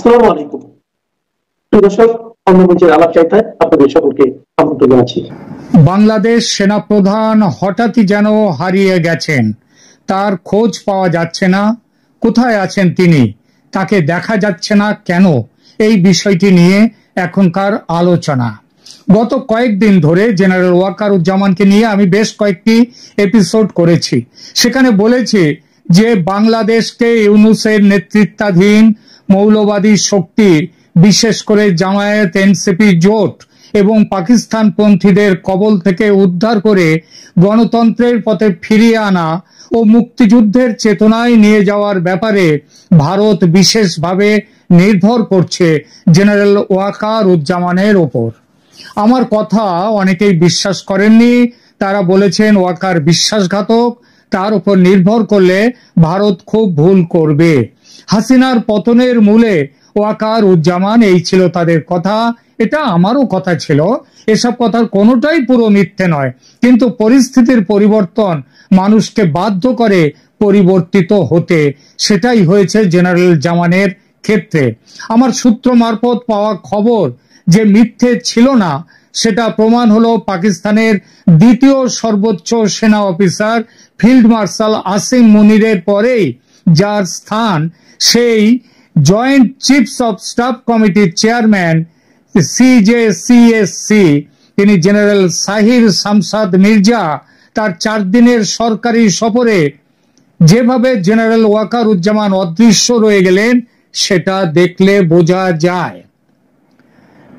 আসসালামু আলাইকুম দর্শক, অন্যমঞ্চের আলাপ চাইতায় আপনাদের সকলকে আমন্ত্রণ জানাচ্ছি। বাংলাদেশ সেনাপ্রধান হঠাৎই যেন হারিয়ে গেছেন, তার খোঁজ পাওয়া যাচ্ছে না। কোথায় আছেন তিনি, তাকে দেখা যাচ্ছে না কেন, এই বিষয়টি নিয়ে এখনকার আলোচনা। গত কয়েকদিন ধরে জেনারেল ওয়াকারুজ্জামানকে নিয়ে আমি বেশ কয়েকটি এপিসোড করেছি। সেখানে বলেছি যে বাংলাদেশকে ইউনূসের নেতৃত্বাধীন মৌলবাদী শক্তি, বিশেষ করে জামায়াত এনসিপি জোট এবং পাকিস্তান পন্থীদের কবল থেকে উদ্ধার করে গণতন্ত্রের পথে ফিরিয়ে আনা ও মুক্তিযুদ্ধের চেতনায় নিয়ে যাওয়ার ব্যাপারে ভারত বিশেষভাবে নির্ভর করছে জেনারেল ওয়াকারুজ্জামানের ওপর। আমার কথা অনেকেই বিশ্বাস করেননি, তারা বলেছেন ওয়াকার বিশ্বাসঘাতক, তার উপর নির্ভর করলে ভারত খুব ভুল করবে। হাসিনার পতনের মূলে ওয়াকারুজ্জামান, এই ছিল তাদের কথা। এটা আমারও কথা ছিল। এসব কথার কোনোটাই পুরো মিথ্যে নয়, কিন্তু পরিস্থিতির পরিবর্তন মানুষকে বাধ্য করে পরিবর্তিত হতে। সেটাই হয়েছে জেনারেল জামানের ক্ষেত্রে। আমার সূত্র মারফত পাওয়া খবর যে মিথ্যে ছিল না, সেটা প্রমাণ হলো পাকিস্তানের দ্বিতীয় সর্বোচ্চ সেনা অফিসার ফিল্ড মার্শাল আসিম মুনিরের পরেই যার স্থান, সেই জয়েন্ট চিফস অফ স্টাফ কমিটির চেয়ারম্যান সিজেসিএসসি, তিনি জেনারেল সাহির শামসাদ মির্জা তার 4 দিনের সরকারি সফরে যেভাবে জেনারেল ওয়াকারুজ্জামান অদৃশ্য রয়ে গেলেন, সেটা দেখলে বোঝা যায়।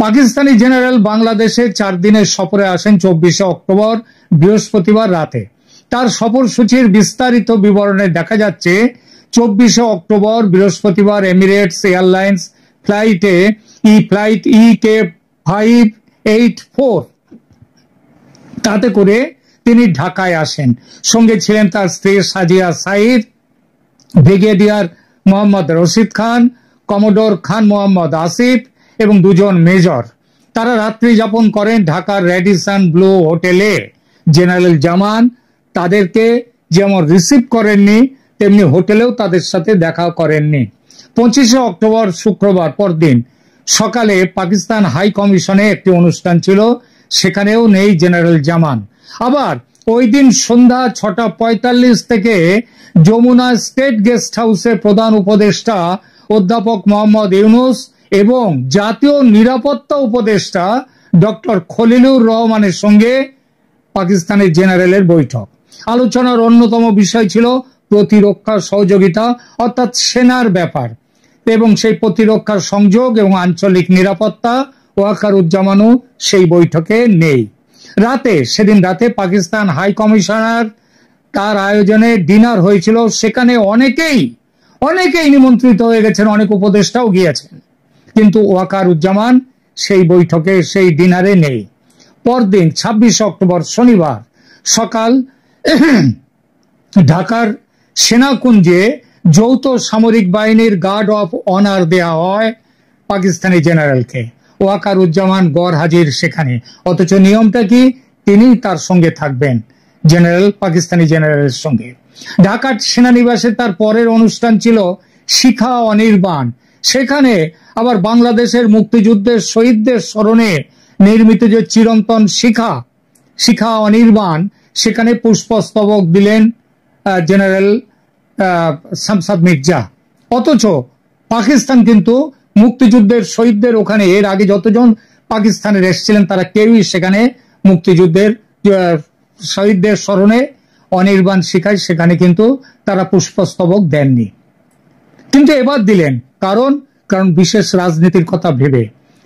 পাকিস্তানি জেনারেল বাংলাদেশে 4 দিনের সফরে আসেন 24শে অক্টোবর বৃহস্পতিবার রাতে। তার সফরসূচির বিস্তারিত বিবরণে দেখা যাচ্ছে 24শে অক্টোবর বৃহস্পতিবার এমিরেটস এয়ারলাইন্স ফ্লাইট EK584 তাতে করে তিনি ঢাকায় আসেন। সঙ্গে ছিলেন তার স্ত্রী সাজিয়া সাইদ, ব্রিগেডিয়ার মোহাম্মদ রশিদ খান, কমোডোর খান মোহাম্মদ আসিফ এবং 2 জন মেজর। তারা রাত্রি যাপন করেন ঢাকার রেডিসন ব্লু হোটেলে। জেনারেল জামান তাদেরকে যেমন রিসিভ করেননি, তেমনি হোটেলেও তাদের সাথে দেখা করেননি। 25শে অক্টোবর শুক্রবার পরদিন সকালে পাকিস্তান হাই কমিশনে একটি অনুষ্ঠান ছিল, সেখানেও নেই জেনারেল জামান। আবার ওই দিন সন্ধ্যা 6:45 থেকে যমুনা স্টেট গেস্ট হাউসে প্রধান উপদেষ্টা অধ্যাপক মোহাম্মদ ইউনূস এবং জাতীয় নিরাপত্তা উপদেষ্টা ডক্টর খলিলুর রহমানের সঙ্গে পাকিস্তানের জেনারেলের বৈঠক। আলোচনার অন্যতম বিষয় ছিল প্রতিরক্ষা সহযোগিতা, অর্থাৎ সেনার ব্যাপার, এবং সেই প্রতিরক্ষার সংযোগ এবং আঞ্চলিক নিরাপত্তা। ওয়াকারুজ্জামানও সেই বৈঠকে নেই। সেদিন রাতে পাকিস্তান হাই কমিশনার তার আয়োজনে ডিনার হয়েছিল, সেখানে অনেকেই নিমন্ত্রিত হয়ে গেছেন, অনেক উপদেষ্টাও গিয়েছেন, কিন্তু ওয়াকারুজ্জামান সেই বৈঠকে, সেই ডিনারে নেই। পরদিন 26 অক্টোবর শনিবার সকাল ঢাকার সেনাকুঞ্জে যৌথ সামরিক বাহিনীর গার্ড অফ অনার দেয়া হয় পাকিস্তানি জেনারেলকে। ওয়াকারুজ্জামান গড় হাজির সেখানে, অথচ নিয়মটা কি, তিনি তার সঙ্গে থাকবেন, পাকিস্তানি জেনারেলের সঙ্গে। ঢাকার সেনানিবাসে তার পরের অনুষ্ঠান ছিল শিখা অনির্বাণ। সেখানে আবার বাংলাদেশের মুক্তিযুদ্ধের শহীদদের স্মরণে নির্মিত যে চিরন্তন শিখা অনির্বাণ, সেখানে পুষ্পস্তবক দিলেন জেনারেল শামসাদ মির্জা। অথচ পাকিস্তান কিন্তু মুক্তিযুদ্ধের শহীদদের ওখানে, এর আগে যতজন পাকিস্তানের এসেছিলেন তারা কেউই সেখানে মুক্তিযুদ্ধের শহীদদের স্মরণে অনির্বাণ শিখায়, সেখানে কিন্তু তারা পুষ্পস্তবক দেননি। কিন্তু এবার দিলেন, কারণ বিশেষ রাজনীতির কথা ভেবে,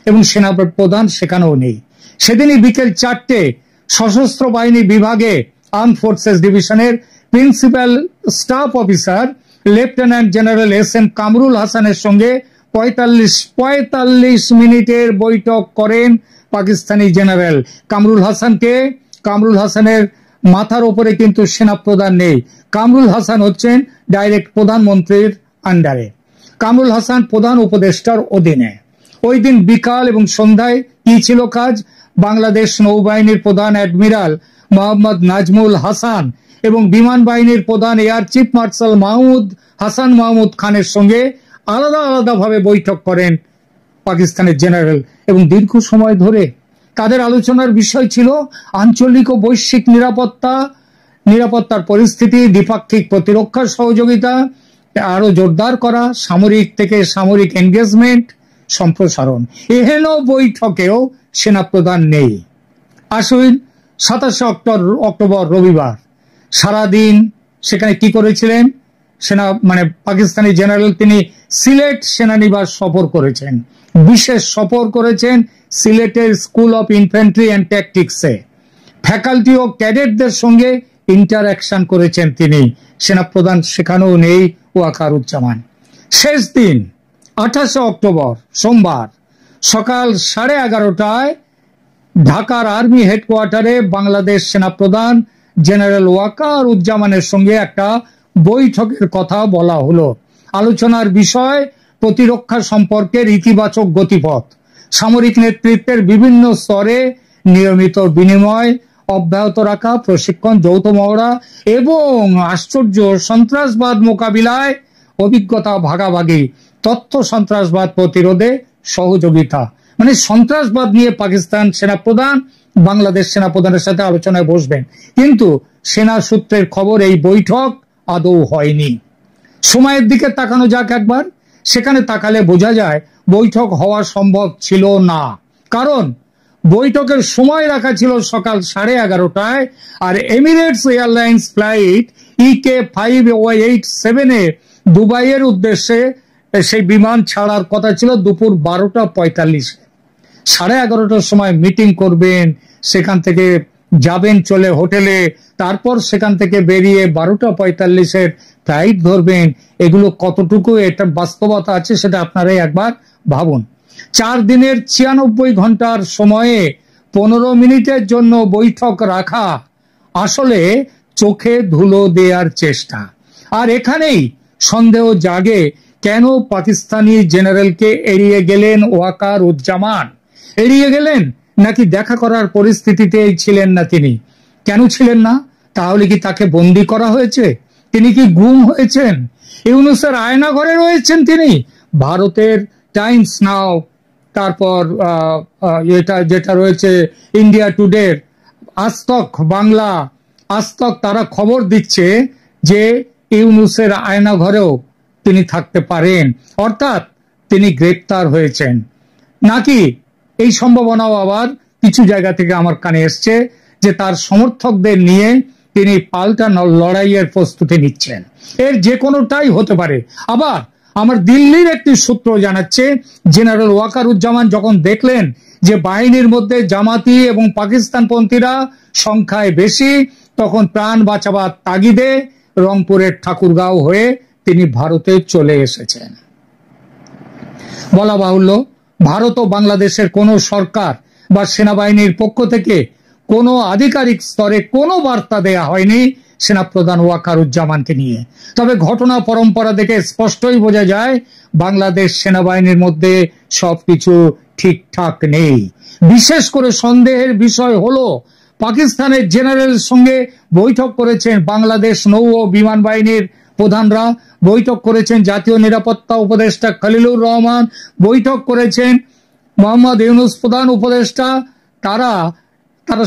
এবং সেনাপ্রধান সেখানেও নেই। সেদিনই বিকেল 4টে সশস্ত্র বাহিনী বিভাগে আর্ম ফোর্সেস ডিভিশনের principal staff officer lieutenant general SN Kamrul হাসানের সঙ্গে 45 মিনিটের বৈঠক করেন পাকিস্তানি জেনারেল। কামরুল হাসানের মাথার উপরে কিন্তু সেনাপ্রধান নেই। কামরুল হাসান হচ্ছেন ডাইরেক্ট প্রধানমন্ত্রীর আন্ডারে। কামরুল হাসান প্রধান উপদেষ্টার অধীনে। ওই দিন বিকাল এবং সন্ধ্যায় কি ছিল কাজ, বাংলাদেশ নৌবাহিনীর প্রধান অ্যাডমিরাল মোহাম্মদ নাজমুল হাসান এবং বিমান বাহিনীর প্রধান air chief marshal Hasan Mahmud খানের সঙ্গে আলাদা আলাদা ভাবে বৈঠক করেন পাকিস্তানের জেনারেল, এবং দীর্ঘ সময় ধরে তাদের আলোচনার বিষয় ছিল আঞ্চলিক ও বৈশ্বিক নিরাপত্তার পরিস্থিতি, দ্বিপাক্ষিক প্রতিরক্ষা সহযোগিতা আরো জোরদার করা, সামরিক থেকে সামরিক এনগেজমেন্ট সম্প্রসারণ। এহেন বৈঠকেও সেনাপ্রধান নেই। আসুন 27 অক্টোবর রবিবার সারাদিন সেখানে কি করেছিলেন পাকিস্তানি জেনারেল, তিনি সিলেট সেনানিবাস সফর করেছেন, বিশেষ সফর করেছেন সিলেটের স্কুল অফ ইনফ্যান্ট্রি অ্যান্ড ট্যাকটিক্সে। ফ্যাকাল্টি ও ক্যাডেটদের সঙ্গে ইন্টারঅ্যাকশন করেছেন তিনি। সেনাপ্রধান সেখানেও নেই ওয়াকারুজ্জামান। শেষ দিন 28 অক্টোবর সোমবার সকাল 11:30টায় ঢাকার আর্মি হেডকোয়ার্টারে বাংলাদেশ সেনাপ্রধান জেনারেল ওয়াকারুজ্জামানের সঙ্গে একটা বৈঠকের কথা বলা হলো। আলোচনার বিষয় প্রতিরক্ষা সম্পর্কের ইতিবাচক গতিপথ, সামরিক নেতৃত্বের বিভিন্ন স্তরে নিয়মিত বিনিময় অব্যাহত রাখা, প্রশিক্ষণ, যৌথ মহড়া এবং আশ্চর্য সন্ত্রাসবাদ মোকাবিলায় অভিজ্ঞতা ভাগাভাগি, তথ্য সন্ত্রাসবাদ প্রতিরোধে সহযোগিতা। সন্ত্রাসবাদ নিয়ে পাকিস্তান সেনাপ্রধান বাংলাদেশ সেনাপ্রধানের সাথে আলোচনায় বসবেন, কিন্তু সেনা সূত্রের খবর এই বৈঠক আদৌ হয়নি। সময়ের দিকে তাকানো যাক একবার। সেখানে তাকালে বোঝা যায় বৈঠক হওয়া সম্ভব ছিল না, কারণ বৈঠকের সময় রাখা ছিল সকাল 11:30টায়, আর এমিরেটস এয়ারলাইন্স ফ্লাইট EK587 দুবাইয়ের উদ্দেশ্যে সেই বিমান ছাড়ার কথা ছিল দুপুর 12:45। 11:30টার সময় মিটিং করবেন, সেখান থেকে যাবেন চলে হোটেলে, তারপর সেখান থেকে বেরিয়ে 12:45 ফ্লাইট ধরবেন। এগুলো কতটুকু এটা বাস্তবতা আছে সেটা আপনারাই একবার ভাবুন। 4 দিনের 96 ঘন্টার সময়ে 15 মিনিটের জন্য বৈঠক রাখা আসলে চোখে ধুলো দেওয়ার চেষ্টা। আর এখানেই সন্দেহ জাগে, কেন পাকিস্তানি জেনারেলকে এড়িয়ে গেলেন ওয়াকারুজ্জামান? এড়িয়ে গেলেন নাকি দেখা করার পরিস্থিতিতেই ছিলেন না তিনি? কেন ছিলেন না? তাহলে কি তাকে বন্দী করা হয়েছে? তিনি কি গুম হয়েছেন? ইউনুসের আয়নাঘরে রয়েছেন তিনি? ভারতের টাইমস নাও, তারপর যেটা রয়েছে ইন্ডিয়া টুডে, আজতক বাংলা, আজতক, তারা খবর দিচ্ছে যে ইউনুসের আয়নাঘরেও তিনি থাকতে পারেন, অর্থাৎ তিনি গ্রেপ্তার হয়েছেন। নাকি এই সম্ভাবনাও আবার কিছু জায়গা থেকে আমার কানে এসছে যে তার সমর্থকদের নিয়ে তিনি পাল্টা লড়াইয়ের প্রস্তুতি নিচ্ছেন। এর যে কোনোটাই হতে পারে। আবার আমার দিল্লির একটি সূত্র জানাচ্ছে, জেনারেল ওয়াকারুজ্জামান যখন দেখলেন যে বাহিনীর মধ্যে জামাতি এবং পাকিস্তানপন্থীরা সংখ্যায় বেশি, তখন প্রাণ বাঁচাবার তাগিদে রংপুরের ঠাকুরগাঁও হয়ে তিনি ভারতে চলে এসেছেন। বলা বাহুল্য, ভারত ও বাংলাদেশের কোনো সরকার বা সেনাবাহিনীর পক্ষ থেকে কোনো আধিকারিক স্তরে কোনো বার্তা দেয়া হয়নি সেনাপ্রধান ওয়াকারুজ্জামানকে নিয়ে। তবে ঘটনা পরম্পরা দেখে স্পষ্টই বোঝা যায় বাংলাদেশ সেনাবাহিনীর মধ্যে সবকিছু ঠিকঠাক নেই। বিশেষ করে সন্দেহের বিষয় হলো, পাকিস্তানের জেনারেল সঙ্গে বৈঠক করেছেন বাংলাদেশ নৌ ও বিমান বাহিনীর প্রধানরা, বৈঠক করেছেন জাতীয় নিরাপত্তা উপদেষ্টা খলিলুর রহমান, বৈঠক করেছেন মোহাম্মদ ইউনুস প্রধান উপদেষ্টা, তারা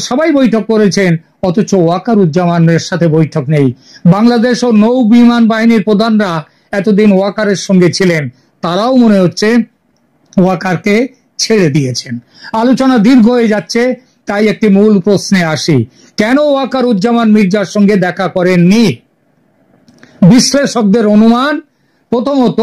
সবাই বৈঠক করেছেন, অথচ ওয়াকারুজ্জামানের সাথে বৈঠক নেই। বাংলাদেশ ও নৌ বিমান বাহিনীর প্রধানরা এতদিন ওয়াকারের সঙ্গে ছিলেন, তারাও মনে হচ্ছে ওয়াকারকে ছেড়ে দিয়েছেন। আলোচনা দীর্ঘ হয়ে যাচ্ছে, তাই একটি মূল প্রশ্নে আসি, কেন ওয়াকারুজ্জামান মির্জার সঙ্গে দেখা করেননি? বিশ্লেষকদের অনুমান, প্রথমত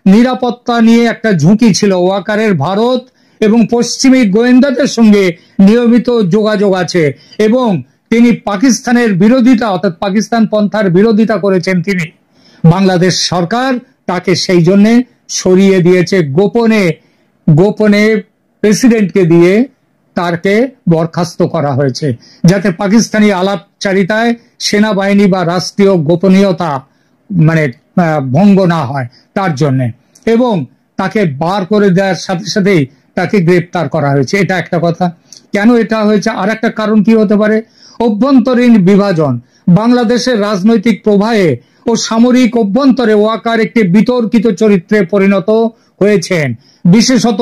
নিরাপত্তা নিয়ে একটা ঝুঁকি ছিল। ওয়াকারের ভারত এবং পশ্চিমী গোয়েন্দাদের সঙ্গে নিয়মিত যোগাযোগ আছে এবং তিনি পাকিস্তানের বিরোধিতা, অর্থাৎ পাকিস্তান পন্থার বিরোধিতা করেছেন তিনি। বাংলাদেশ সরকার তাকে সেই জন্য সরিয়ে দিয়েছে, গোপনে প্রেসিডেন্টকে দিয়ে তাকে বরখাস্ত করা হয়েছে, যাতে পাকিস্তানি আলাপচারিতায় সেনাবাহিনী বা রাষ্ট্রীয় গোপনীয়তা ভঙ্গ না হয় তার জন্য, এবং তাকে বার করে দেওয়ার সাথে সাথেই তাকে গ্রেপ্তার করা হয়েছে। এটা একটা কথা। কেন এটা হয়েছে? আর একটা কারণ কি হতে পারে? অভ্যন্তরীণ বিভাজন। বাংলাদেশের রাজনৈতিক প্রবাহে ও সামরিক অভ্যন্তরে ওয়াকার একটি বিতর্কিত চরিত্রে পরিণত হয়েছেন। বিশেষত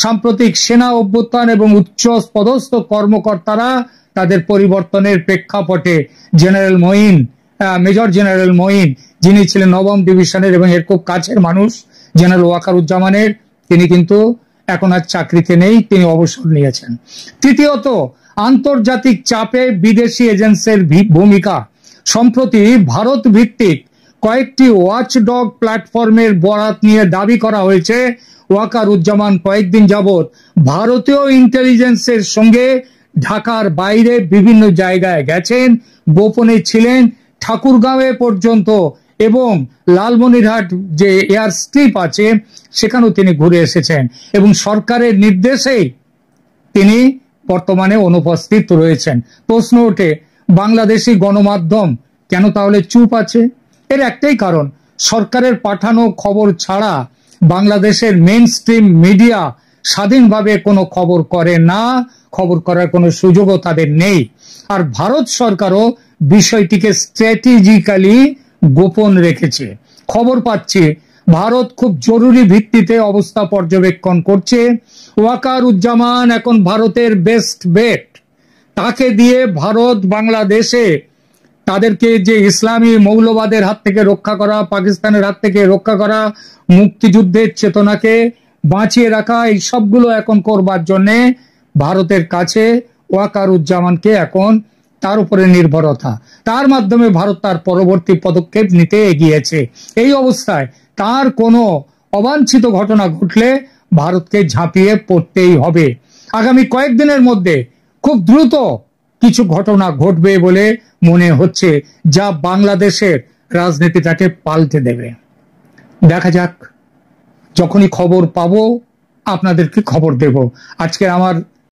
সাম্প্রতিক সেনা অভ্যুত্থান এবং উচ্চ পদস্থ কর্মকর্তারা তাদের পরিবর্তনের প্রেক্ষাপটে মেজর জেনারেল মঈন, যিনি ছিলেন নবম ডিভিশনের এবং এর খুব কাছের মানুষ জেনারেল ওয়াকারুজ্জামানের, তিনি কিন্তু এখন আর চাকরিতে নেই, তিনি অবসর নিয়েছেন। তৃতীয়ত, আন্তর্জাতিক চাপে বিদেশি এজেন্সির ভূমিকা। সম্প্রতি ভারত ভিত্তিক কয়েকটি ওয়াচডগ প্ল্যাটফর্মের বরাত নিয়ে দাবি করা হয়েছে ওয়াকারুজ্জামান কয়েকদিন যাবৎ ভারতীয় ইন্টেলিজেন্সের সঙ্গে ঢাকার বাইরে বিভিন্ন জায়গায় গেছেন, গোপনে ছিলেন, ঠাকুরগাঁওয়ে পর্যন্ত এবং লালমনিরহাট যে এয়ার স্ট্রিপ আছে সেখানেও তিনি ঘুরে এসেছেন এবং সরকারের নির্দেশেই তিনি বর্তমানে অনুপস্থিত রয়েছেন। প্রশ্ন ওঠে, বাংলাদেশি গণমাধ্যম কেন তাহলে চুপ আছে? এর একটাই কারণ, সরকারের পাঠানো খবর ছাড়া বাংলাদেশের মেইন স্ট্রিম মিডিয়া স্বাধীনভাবে কোনো খবর করে না, খবর করার কোনো সুযোগও তাদের নেই। আর ভারত সরকারও বিষয়টিকে স্ট্র্যাটেজিক্যালি গোপন রেখেছে। খবর পাচ্ছি ভারত খুব জরুরি ভিত্তিতে অবস্থা পর্যবেক্ষণ করছে। ওয়াকারুজ্জামান এখন ভারতের বেস্ট বেট। তাকে দিয়ে ভারত বাংলাদেশে তাদেরকে যে ইসলামী মৌলবাদের হাত থেকে রক্ষা করা, পাকিস্তানের হাত থেকে রক্ষা করা, মুক্তিযুদ্ধের চেতনাকে বাঁচিয়ে রাখা, এই সবগুলো এখন করবার জন্য ভারতের কাছে ওয়াকারুজ্জামানকে এখন তার উপরে নির্ভরতা, তার মাধ্যমে ভারত তার পরবর্তী পদক্ষেপ নিতে এগিয়েছে। এই অবস্থায় তার কোনো অবাঞ্ছিত ঘটনা ঘটলে ভারতকে ঝাঁপিয়ে পড়তেই হবে। আগামী কয়েকদিনের মধ্যে খুব দ্রুত কিছু ঘটনা ঘটবে বলে মনে হচ্ছে, যা বাংলাদেশের রাজনীতিটাকে পাল্টে দেবে। দেখা যাক, যখনই খবর পাবো আপনাদেরকে খবর দেব। আজকে আমার